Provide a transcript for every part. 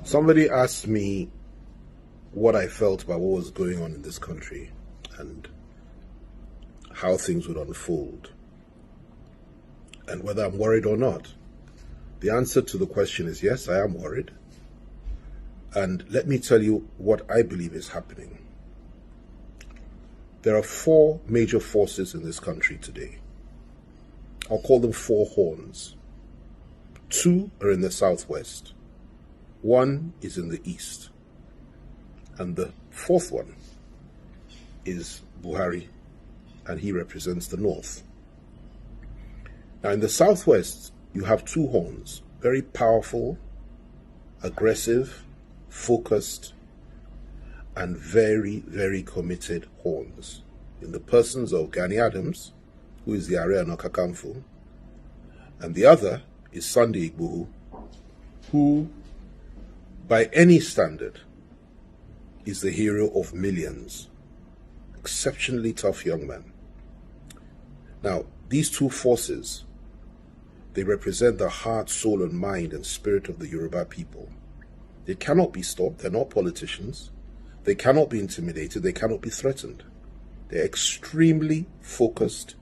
Somebody asked me what I felt about what was going on in this country and how things would unfold and whether I'm worried or not. The answer to the question is yes, I am worried. And let me tell you what I believe is happening. There are four major forces in this country today. I'll call them four horns. Two are in the southwest. One is in the east. And the fourth one is Buhari, and he represents the north. Now in the southwest, you have two horns, very powerful, aggressive, focused, and very, very committed horns. In the persons of Gani Adams, who is the Ààrẹ Ọ̀nà Kakanfò, and the other is Sunday Igboho, who, by any standard, is the hero of millions. Exceptionally tough young man. Now, these two forces, they represent the heart, soul, and mind and spirit of the Yoruba people. They cannot be stopped. They're not politicians. They cannot be intimidated. They cannot be threatened. They're extremely focused,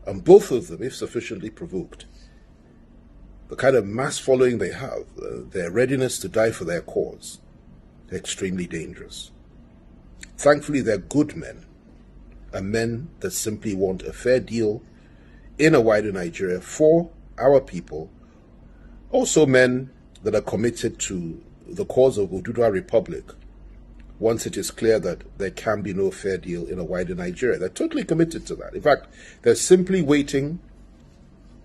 and both of them, if sufficiently provoked, the kind of mass following they have, their readiness to die for their cause, they're extremely dangerous. Thankfully, they're good men, and men that simply want a fair deal in a wider Nigeria for our people. Also men that are committed to the cause of Oduduwa Republic once it is clear that there can be no fair deal in a wider Nigeria. They're totally committed to that. In fact, they're simply waiting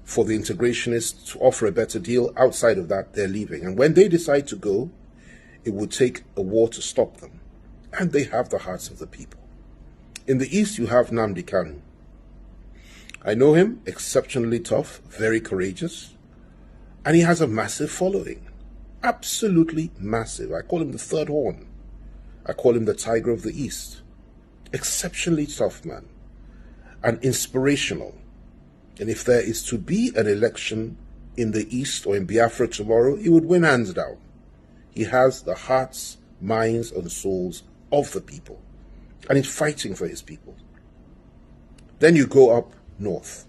for the integrationists to offer a better deal. Outside of that, they're leaving. And when they decide to go, it would take a war to stop them. And they have the hearts of the people. In the east, you have Nnamdi Kanu. I know him, exceptionally tough, very courageous, and he has a massive following. Absolutely massive. I call him the third horn. I call him the Tiger of the East. Exceptionally tough man and inspirational. And if there is to be an election in the East or in Biafra tomorrow, he would win hands down. He has the hearts, minds, and souls of the people, and he's fighting for his people. Then you go up north,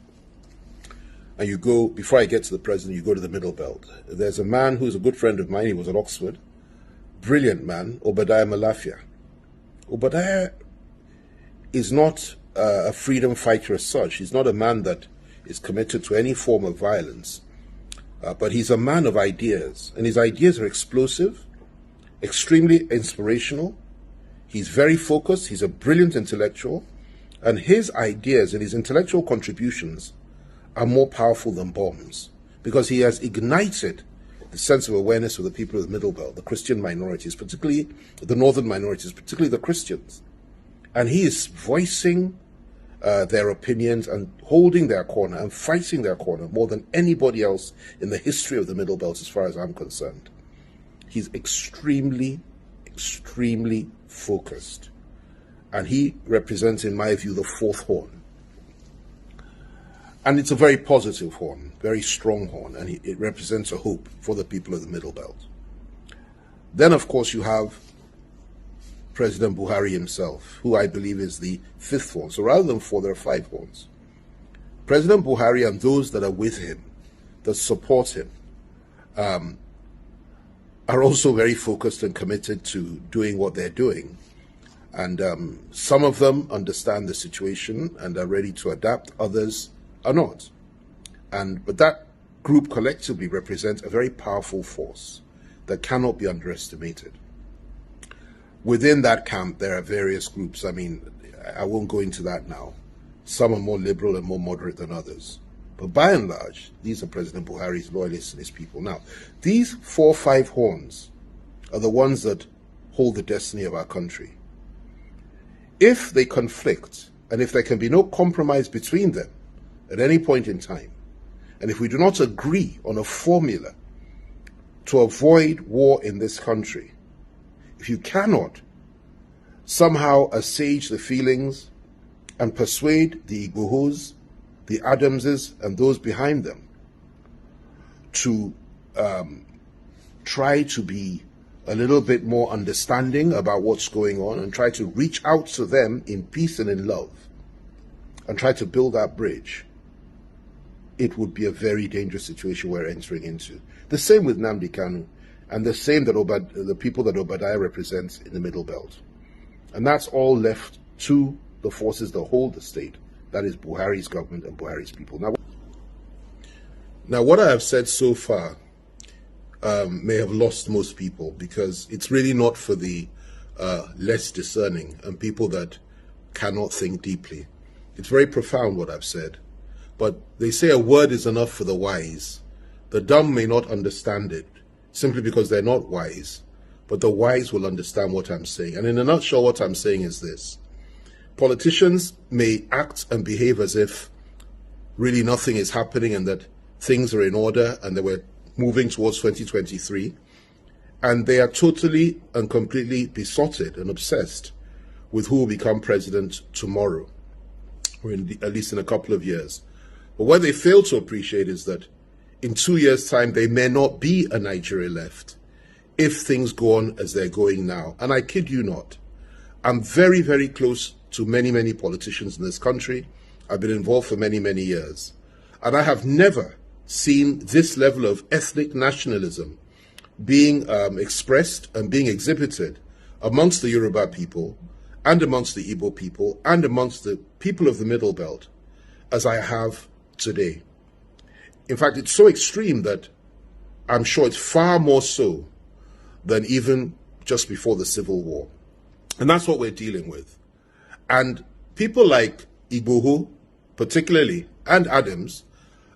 and you go, before I get to the president, you go to the Middle Belt. There's a man who's a good friend of mine. He was at Oxford. Brilliant man, Obadiah Mailafia. Obadiah is not a freedom fighter as such. He's not a man that is committed to any form of violence, but he's a man of ideas, and his ideas are explosive, extremely inspirational. He's very focused. He's a brilliant intellectual, and his ideas and his intellectual contributions are more powerful than bombs, because he has ignited the sense of awareness of the people of the Middle Belt, the Christian minorities, particularly the northern minorities, particularly the Christians. And he is voicing their opinions and holding their corner and fighting their corner more than anybody else in the history of the Middle Belt, as far as I'm concerned. He's extremely, extremely focused. And he represents, in my view, the fourth horn. And it's a very positive horn, very strong horn, and it represents a hope for the people of the Middle Belt. Then, of course, you have President Buhari himself, who I believe is the fifth horn. So rather than four, there are five horns. President Buhari and those that are with him, that support him, are also very focused and committed to doing what they're doing. And some of them understand the situation and are ready to adapt. Others are not. But that group collectively represents a very powerful force that cannot be underestimated. Within that camp, there are various groups. I mean, I won't go into that now. Some are more liberal and more moderate than others. But by and large, these are President Buhari's loyalists and his people. Now, these 4 or 5 horns are the ones that hold the destiny of our country. If they conflict, and if there can be no compromise between them at any point in time, and if we do not agree on a formula to avoid war in this country, if you cannot somehow assuage the feelings and persuade the Igbohos, the Adamses, and those behind them to try to be a little bit more understanding about what's going on and try to reach out to them in peace and in love and try to build that bridge, it would be a very dangerous situation we're entering into. The same with Nnamdi Kanu, and the same that the people that Obadiah represents in the Middle Belt. And that's all left to the forces that hold the state, that is Buhari's government and Buhari's people. Now, what I have said so far may have lost most people, because it's really not for the less discerning and people that cannot think deeply. It's very profound what I've said, but they say a word is enough for the wise. The dumb may not understand it simply because they're not wise, but the wise will understand what I'm saying. And in a nutshell, what I'm saying is this: politicians may act and behave as if really nothing is happening and that things are in order and that we're moving towards 2023, and they are totally and completely besotted and obsessed with who will become president tomorrow, or at least in a couple of years. But what they fail to appreciate is that in 2 years' time, there may not be a Nigeria left if things go on as they're going now. And I kid you not, I'm very, very close to many, many politicians in this country. I've been involved for many, many years. And I have never seen this level of ethnic nationalism being expressed and being exhibited amongst the Yoruba people and amongst the Igbo people and amongst the people of the Middle Belt as I have today. In fact, it's so extreme that I'm sure it's far more so than even just before the Civil War. And that's what we're dealing with. And people like Igboho, particularly, and Adams,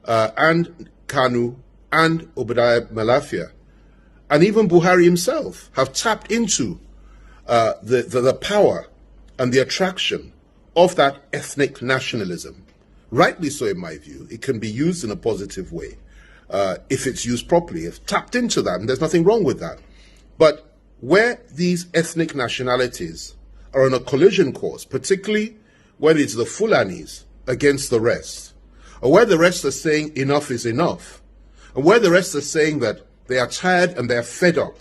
and Kanu, and Obadiah Mailafia, and even Buhari himself have tapped into the power and the attraction of that ethnic nationalism. Rightly so, in my view. It can be used in a positive way if it's used properly. It's tapped into that, and there's nothing wrong with that. But where these ethnic nationalities are on a collision course, particularly when it's the Fulanis against the rest, or where the rest are saying enough is enough, and where the rest are saying that they are tired and they're fed up,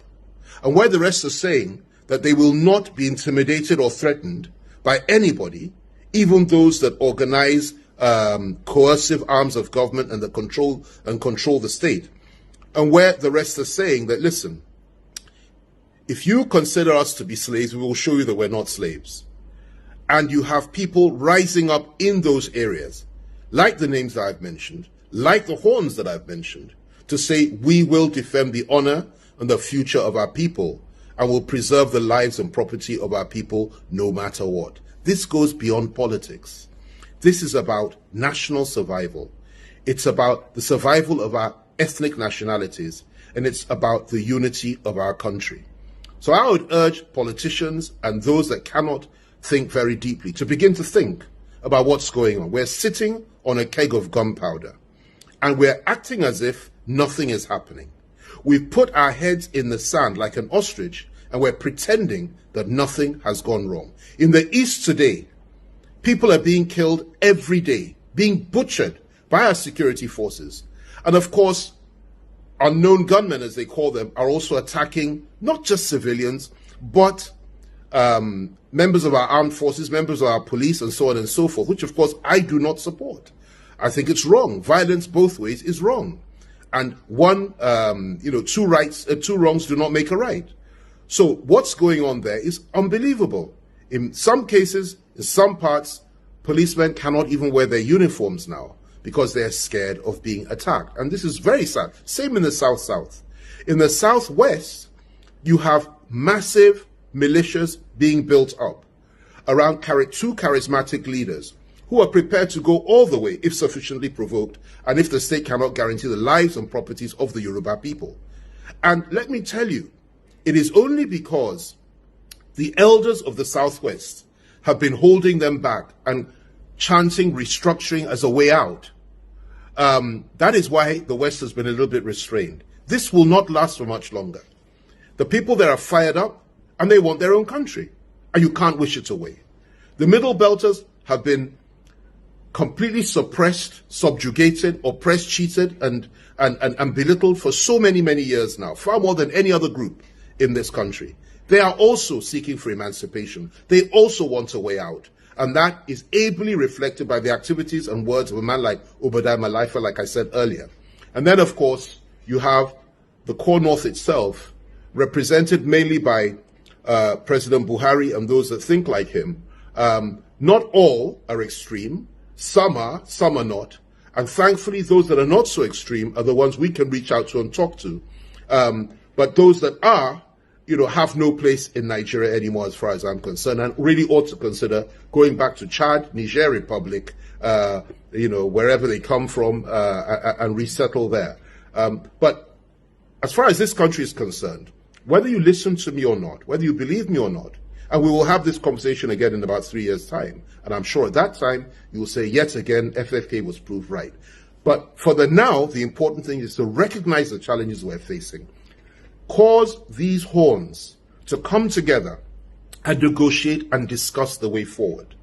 and where the rest are saying that they will not be intimidated or threatened by anybody, even those that organize coercive arms of government and control the state, and where the rest are saying that, listen, if you consider us to be slaves, we will show you that we're not slaves. And you have people rising up in those areas, like the names that I've mentioned, like the horns that I've mentioned, to say we will defend the honor and the future of our people and will preserve the lives and property of our people no matter what. This goes beyond politics. This is about national survival. It's about the survival of our ethnic nationalities, and it's about the unity of our country. So I would urge politicians and those that cannot think very deeply to begin to think about what's going on. We're sitting on a keg of gunpowder, and we're acting as if nothing is happening. We've put our heads in the sand like an ostrich, and we're pretending that nothing has gone wrong. In the East today, people are being killed every day, being butchered by our security forces. And of course, unknown gunmen, as they call them, are also attacking not just civilians, but members of our armed forces, members of our police, and so on and so forth, which of course I do not support. I think it's wrong. Violence both ways is wrong. And two wrongs do not make a right. So what's going on there is unbelievable. In some cases, in some parts, policemen cannot even wear their uniforms now because they're scared of being attacked. And this is very sad. Same in the South. In the Southwest, you have massive militias being built up around two charismatic leaders who are prepared to go all the way if sufficiently provoked and if the state cannot guarantee the lives and properties of the Yoruba people. And let me tell you, it is only because the elders of the Southwest have been holding them back and chanting restructuring as a way out. That is why the West has been a little bit restrained. This will not last for much longer. The people there are fired up and they want their own country, and you can't wish it away. The Middle Belters have been completely suppressed, subjugated, oppressed, cheated, and belittled for so many, many years now, far more than any other group in this country. They are also seeking for emancipation. They also want a way out. And that is ably reflected by the activities and words of a man like Obadiah Mailafia, like I said earlier. And then, of course, you have the core North itself, represented mainly by President Buhari and those that think like him. Not all are extreme. Some are not. And thankfully, those that are not so extreme are the ones we can reach out to and talk to. But those that are, have no place in Nigeria anymore, as far as I'm concerned, and really ought to consider going back to Chad, Niger Republic, wherever they come from, and resettle there. But as far as this country is concerned, whether you listen to me or not, whether you believe me or not, and we will have this conversation again in about 3 years' time, and I'm sure at that time you will say, yet again, FFK was proved right. But for the now, the important thing is to recognize the challenges we're facing, cause these horns to come together and negotiate and discuss the way forward.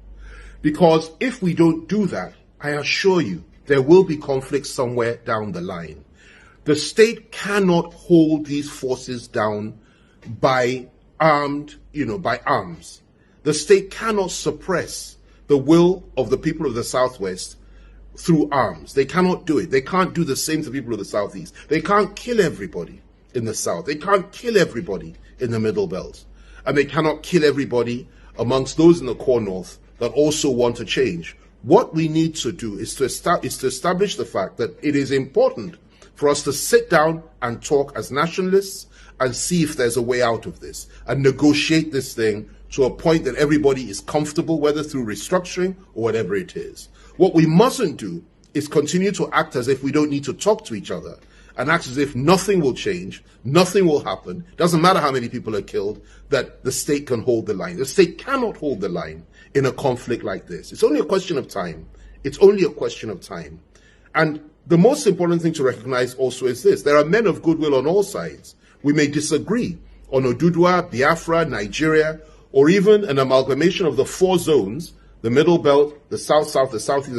Because if we don't do that, I assure you, there will be conflict somewhere down the line. The state cannot hold these forces down by arms. The state cannot suppress the will of the people of the Southwest through arms. They cannot do it. They can't do the same to the people of the Southeast. They can't kill everybody in the South. They can't kill everybody in the Middle Belt. And they cannot kill everybody amongst those in the core North that also want to change. What we need to do is to establish the fact that it is important for us to sit down and talk as nationalists and see if there's a way out of this and negotiate this thing to a point that everybody is comfortable, whether through restructuring or whatever it is. What we mustn't do is continue to act as if we don't need to talk to each other and act as if nothing will change, nothing will happen, doesn't matter how many people are killed, that the state can hold the line. The state cannot hold the line in a conflict like this. It's only a question of time. It's only a question of time. And the most important thing to recognize also is this. There are men of goodwill on all sides. We may disagree on Oduduwa, Biafra, Nigeria, or even an amalgamation of the 4 zones, the Middle Belt, the South-South, the Southeast,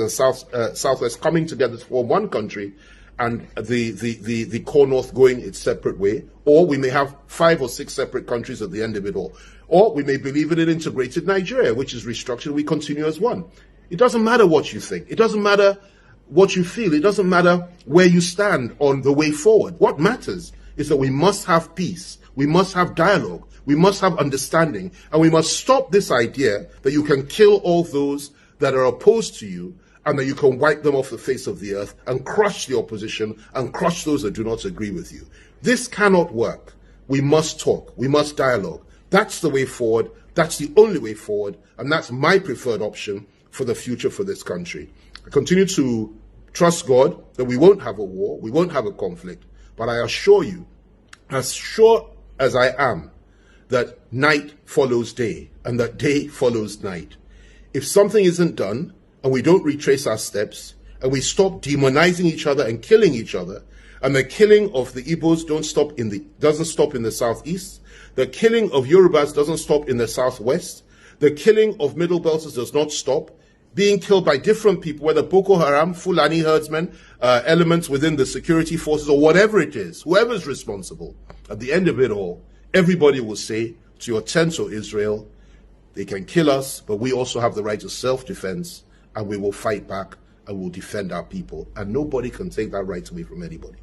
and Southwest coming together to form one country, and the core North going its separate way. Or we may have 5 or 6 separate countries at the end of it all. Or we may believe in an integrated Nigeria, which is restructured, we continue as one. It doesn't matter what you think. It doesn't matter what you feel. It doesn't matter where you stand on the way forward. What matters is that we must have peace. We must have dialogue. We must have understanding. And we must stop this idea that you can kill all those that are opposed to you and that you can wipe them off the face of the earth and crush the opposition and crush those that do not agree with you. This cannot work. We must talk. We must dialogue. That's the way forward. That's the only way forward. And that's my preferred option for the future for this country. I continue to trust God that we won't have a war, we won't have a conflict. But I assure you, as sure as I am, that night follows day and that day follows night. If something isn't done and we don't retrace our steps and we stop demonizing each other and killing each other, and the killing of the Igbos doesn't stop in the Southeast, the killing of Yorubas doesn't stop in the Southwest, the killing of Middle Belters does not stop, being killed by different people, whether Boko Haram, Fulani herdsmen, elements within the security forces, or whatever it is, whoever's responsible, at the end of it all, everybody will say to your tents, O Israel, they can kill us, but we also have the right to self-defense, and we will fight back, and we'll defend our people. And nobody can take that right away from anybody.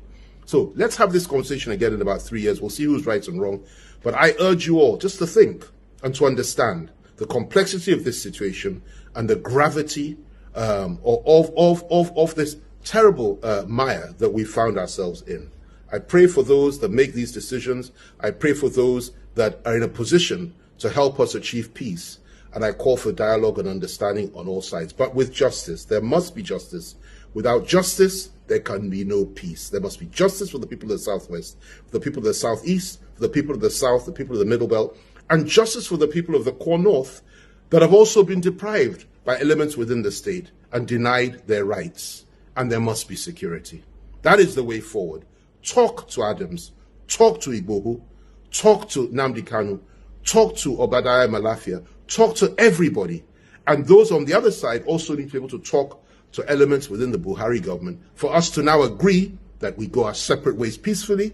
So let's have this conversation again in about 3 years. We'll see who's right and wrong. But I urge you all just to think and to understand the complexity of this situation and the gravity of this terrible mire that we found ourselves in. I pray for those that make these decisions. I pray for those that are in a position to help us achieve peace. And I call for dialogue and understanding on all sides, but with justice. There must be justice. Without justice, there can be no peace. There must be justice for the people of the Southwest, for the people of the Southeast, for the people of the South, the people of the Middle Belt, and justice for the people of the core North that have also been deprived by elements within the state and denied their rights. And there must be security. That is the way forward. Talk to Adams, talk to Igboho, talk to Nnamdi Kanu, talk to Obadiah Mailafia, talk to everybody. And those on the other side also need to be able to talk to elements within the Buhari government for us to now agree that we go our separate ways peacefully,